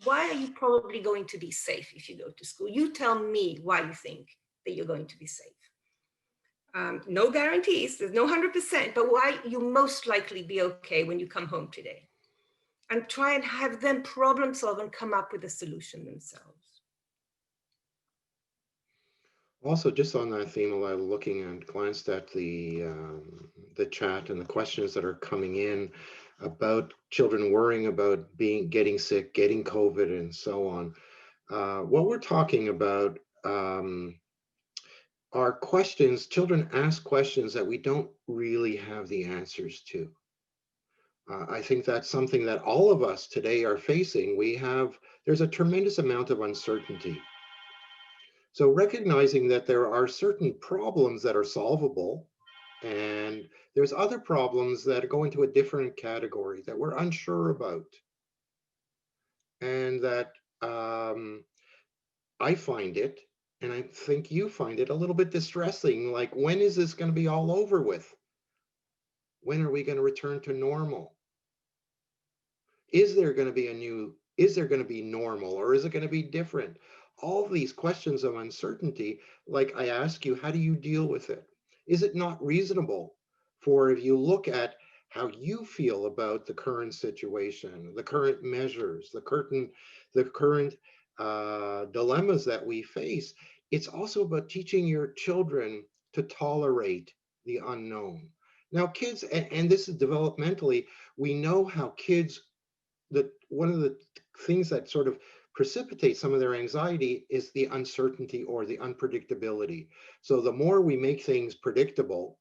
Why are you probably going to be safe if you go to school? You tell me why you think that you're going to be safe. No guarantees, there's no 100%, but why you most likely be okay when you come home today. And try and have them problem solve and come up with a solution themselves. Also, just on that theme, I was looking and glanced at the chat and the questions that are coming in about children worrying about getting sick, getting COVID, and so on. What we're talking about are questions. Children ask questions that we don't really have the answers to. I think that's something that all of us today are facing. There's a tremendous amount of uncertainty. So recognizing that there are certain problems that are solvable, and there's other problems that go into a different category that we're unsure about. And that I find it, and I think you find it, a little bit distressing. Like, when is this going to be all over with? When are we going to return to normal? Is there going to be normal, or is it going to be different? All these questions of uncertainty, like I ask you, how do you deal with it? Is it not reasonable for, if you look at how you feel about the current situation, the current measures, the current dilemmas that we face, it's also about teaching your children to tolerate the unknown. Now, kids, and this is developmentally, we know how kids, that one of the things that sort of precipitates some of their anxiety is the uncertainty or the unpredictability. So the more we make things predictable,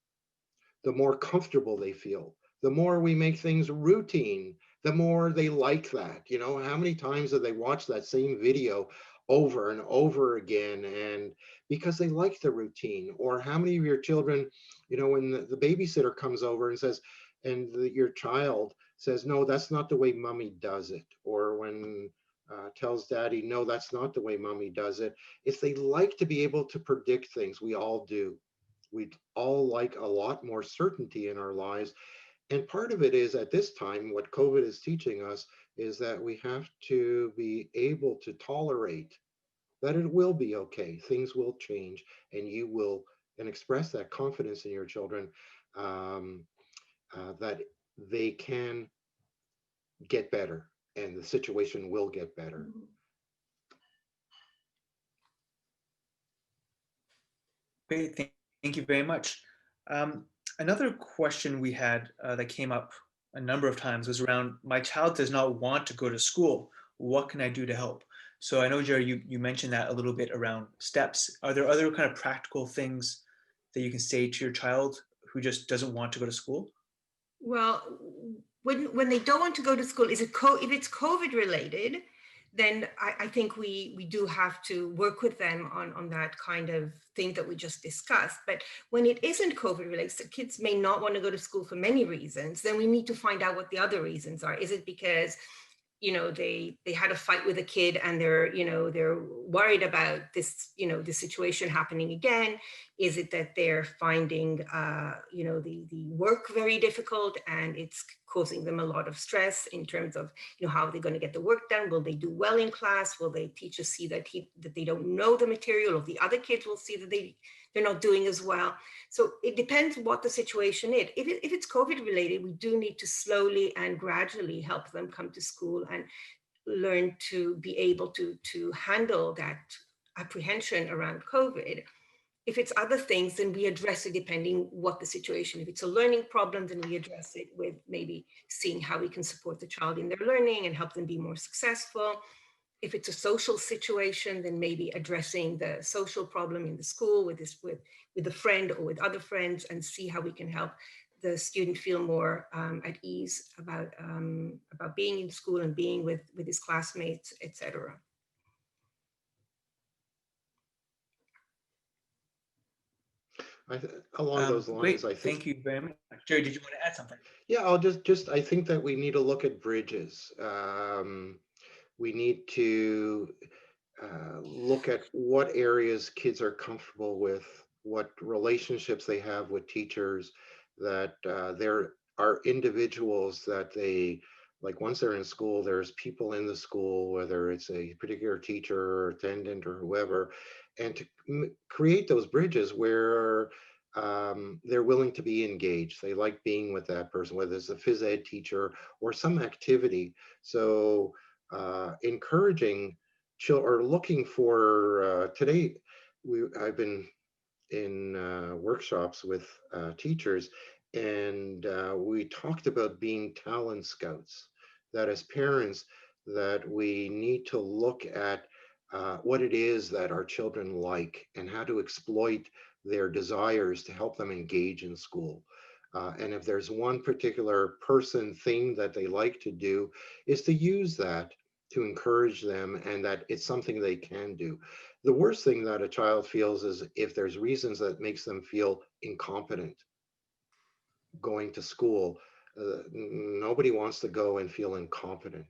the more comfortable they feel. The more we make things routine, the more they like that. How many times have they watched that same video over and over again, and because they like the routine? Or how many of your children, when the babysitter comes over and says, and your child says, no, that's not the way mommy does it, or when tells daddy, no, that's not the way mommy does it. If they like to be able to predict things, we all do. We'd all like a lot more certainty in our lives. And part of it is at this time, what COVID is teaching us is that we have to be able to tolerate that it will be okay. Things will change, and you will, and express that confidence in your children, um, that they can get better and the situation will get better. Great, thank you very much. Another question we had that came up a number of times was around, my child does not want to go to school. What can I do to help? So I know, Jerry, you mentioned that a little bit around steps. Are there other kind of practical things that you can say to your child who just doesn't want to go to school? Well, when they don't want to go to school, if it's COVID related, then I think we do have to work with them on that kind of thing that we just discussed. But when it isn't COVID related, so kids may not want to go to school for many reasons, then we need to find out what the other reasons are. Is it because they had a fight with a kid and they're worried about this this situation happening again? Is it that they're finding the work very difficult and it's causing them a lot of stress in terms of how are they going to get the work done? Will they do well in class? Will the teachers see that they don't know the material, or the other kids will see that they're not doing as well? So it depends what the situation is. If it's COVID related, we do need to slowly and gradually help them come to school and learn to be able to handle that apprehension around COVID. If it's other things, then we address it depending what the situation. If it's a learning problem, then we address it with maybe seeing how we can support the child in their learning and help them be more successful. If it's a social situation, then maybe addressing the social problem in the school with a friend or with other friends, and see how we can help the student feel more at ease about being in school and being with his classmates, etc. Along those lines, Great, I think. thank you very much. Jerry, did you want to add something? Yeah, I'll just I think that we need to look at bridges. We need to look at what areas kids are comfortable with, what relationships they have with teachers, that there are individuals that they, like once they're in school, there's people in the school, whether it's a particular teacher or attendant or whoever, and to create those bridges where they're willing to be engaged. They like being with that person, whether it's a phys ed teacher or some activity. So encouraging or looking for today, I've been in workshops with teachers, and we talked about being talent scouts, that as parents that we need to look at what it is that our children like and how to exploit their desires to help them engage in school. And if there's one particular thing that they like to do, is to use that to encourage them, and that it's something they can do. The worst thing that a child feels is if there's reasons that makes them feel incompetent going to school. Nobody wants to go and feel incompetent.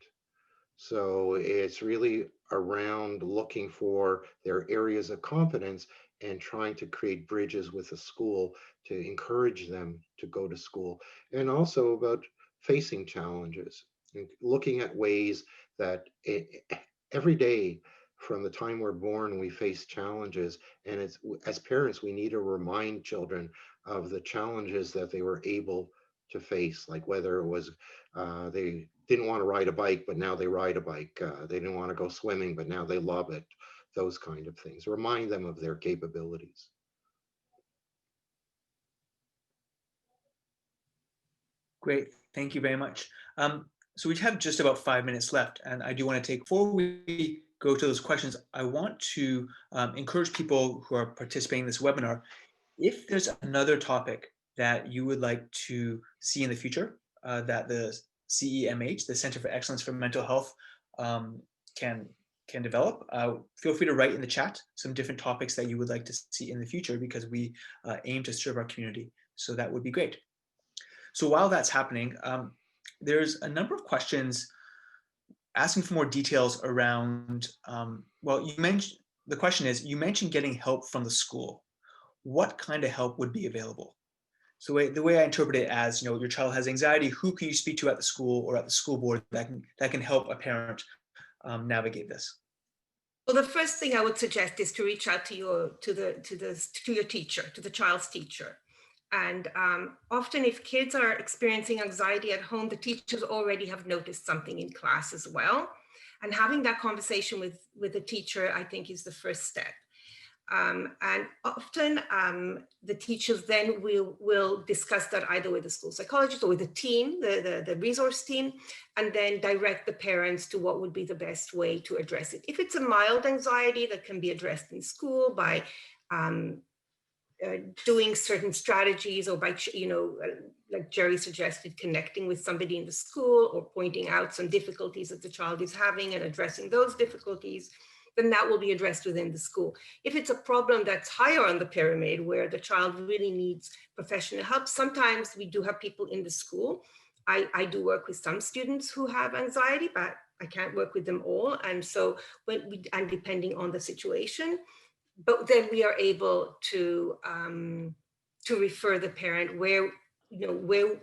So it's really around looking for their areas of competence and trying to create bridges with the school to encourage them to go to school. And also about facing challenges and looking at ways that every day from the time we're born, we face challenges. And it's, as parents, we need to remind children of the challenges that they were able to face, like whether it was they didn't want to ride a bike, but now they ride a bike. They didn't want to go swimming, but now they love it. Those kind of things. Remind them of their capabilities. Great, thank you very much. So we have just about 5 minutes left, and I do want to take, before we go to those questions, I want to encourage people who are participating in this webinar, if there's another topic that you would like to see in the future, that the CEMH, the Center for Excellence for Mental Health, can develop, feel free to write in the chat some different topics that you would like to see in the future, because we aim to serve our community. So that would be great. So while that's happening, there's a number of questions asking for more details around, well, you mentioned, the question is, you mentioned getting help from the school. what kind of help would be available. So the way I interpret it as, your child has anxiety, who can you speak to at the school or at the school board that can help a parent navigate this? Well, the first thing I would suggest is to reach out to your teacher, to the child's teacher. And often if kids are experiencing anxiety at home, the teachers already have noticed something in class as well. And having that conversation with the teacher, I think, is the first step. And often the teachers then will discuss that either with the school psychologist or with the team, the resource team, and then direct the parents to what would be the best way to address it. If it's a mild anxiety that can be addressed in school by doing certain strategies, or by, like Jerry suggested, connecting with somebody in the school or pointing out some difficulties that the child is having and addressing those difficulties, then that will be addressed within the school. If it's a problem that's higher on the pyramid where the child really needs professional help, sometimes we do have people in the school. I do work with some students who have anxiety, but I can't work with them all. And so and depending on the situation, but then we are able to refer the parent where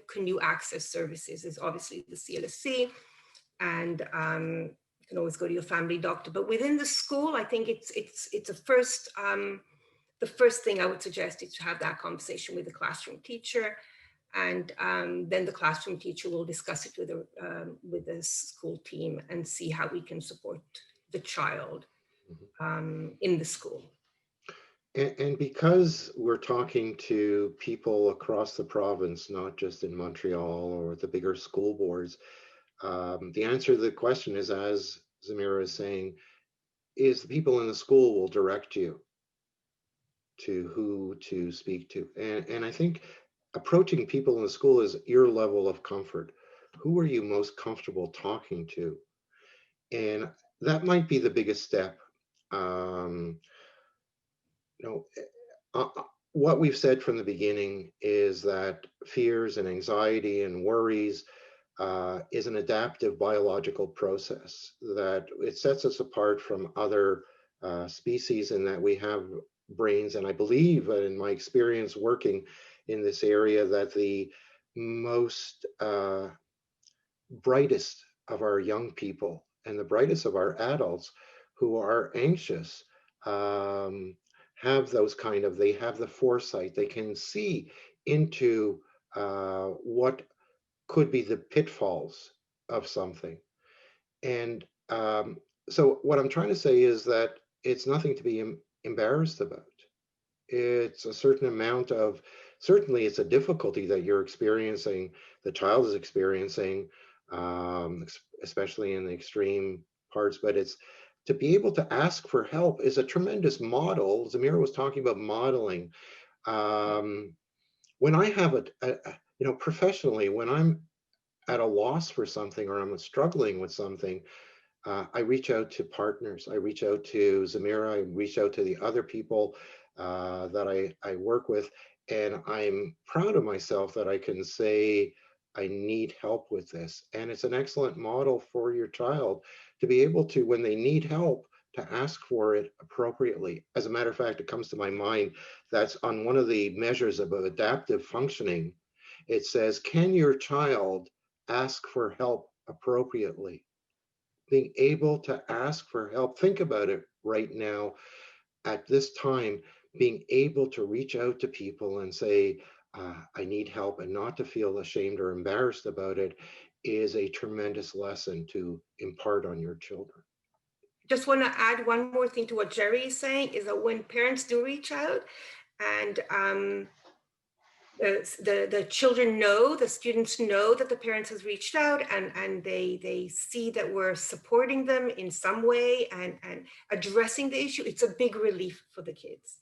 can you access services. Is obviously the CLSC, and you can always go to your family doctor. But within the school, I think it's a first. The first thing I would suggest is to have that conversation with the classroom teacher, and then the classroom teacher will discuss it with the school team and see how we can support the child in the school. And because we're talking to people across the province, not just in Montreal or the bigger school boards, the answer to the question is, as Zamira is saying, is the people in the school will direct you to who to speak to. And I think approaching people in the school is your level of comfort. Who are you most comfortable talking to? And that might be the biggest step. What we've said from the beginning is that fears and anxiety and worries is an adaptive biological process, that it sets us apart from other species, and that we have brains. And I believe, in my experience working in this area, that the most brightest of our young people and the brightest of our adults who are anxious have they have the foresight. They can see into what could be the pitfalls of something. And so what I'm trying to say is that it's nothing to be embarrassed about. It's a certain amount of, certainly it's a difficulty that you're experiencing, the child is experiencing, especially in the extreme parts, but it's to be able to ask for help is a tremendous model. Zamira was talking about modeling. When I have professionally, when I'm at a loss for something or I'm struggling with something, I reach out to partners. I reach out to Zamira. I reach out to the other people that I work with. And I'm proud of myself that I can say, I need help with this. And it's an excellent model for your child to be able to, when they need help, to ask for it appropriately. As a matter of fact, it comes to my mind, that's on one of the measures of adaptive functioning. It says, can your child ask for help appropriately? Being able to ask for help. Think about it right now at this time, being able to reach out to people and say, I need help, and not to feel ashamed or embarrassed about it, is a tremendous lesson to impart on your children. Just want to add one more thing to what Jerry is saying, is that when parents do reach out and the children know, the students know that the parents has reached out, and they see that we're supporting them in some way and addressing the issue, it's a big relief for the kids.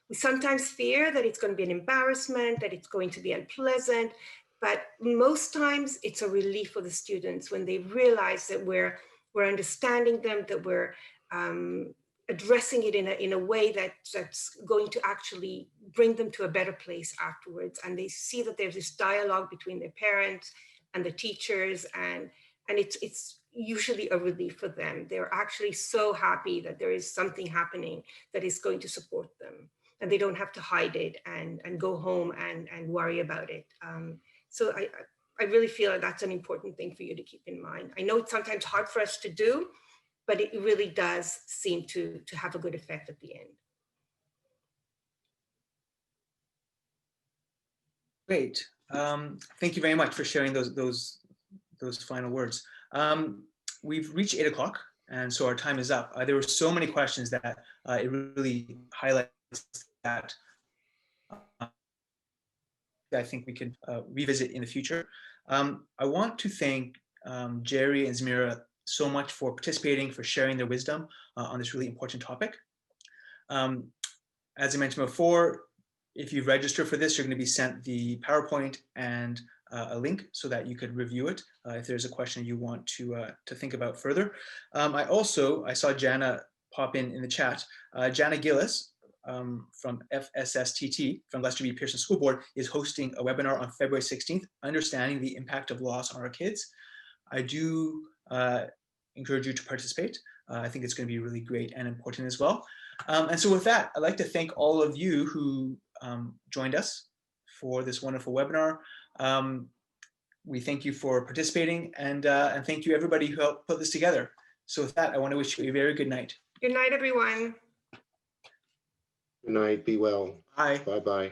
We sometimes fear that it's going to be an embarrassment, that it's going to be unpleasant, but most times it's a relief for the students when they realize that we're understanding them, that we're addressing it in a way that's going to actually bring them to a better place afterwards. And they see that there's this dialogue between their parents and the teachers, and it's usually a relief for them. They're actually so happy that there is something happening that is going to support them. and they don't have to hide it and go home and worry about it. So I really feel like that's an important thing for you to keep in mind. I know it's sometimes hard for us to do, but it really does seem to have a good effect at the end. Great. Thank you very much for sharing those final words. We've reached 8 o'clock, and so our time is up. There were so many questions that it really highlights that I think we could revisit in the future. I want to thank Jerry and Zamira so much for participating, for sharing their wisdom on this really important topic. As I mentioned before, if you register for this, you're going to be sent the PowerPoint and a link so that you could review it if there's a question you want to think about further. I saw Jana pop in the chat. Jana Gillis from FSSTT, from Lester B. Pearson School Board, is hosting a webinar on February 16th, Understanding the Impact of Loss on Our Kids. I do encourage you to participate. I think it's going to be really great and important as well. And so with that, I'd like to thank all of you who joined us for this wonderful webinar. We thank you for participating, and thank you everybody who helped put this together. So with that, I want to wish you a very good night. Good night, everyone. Good night. Be well. Bye. Bye-bye.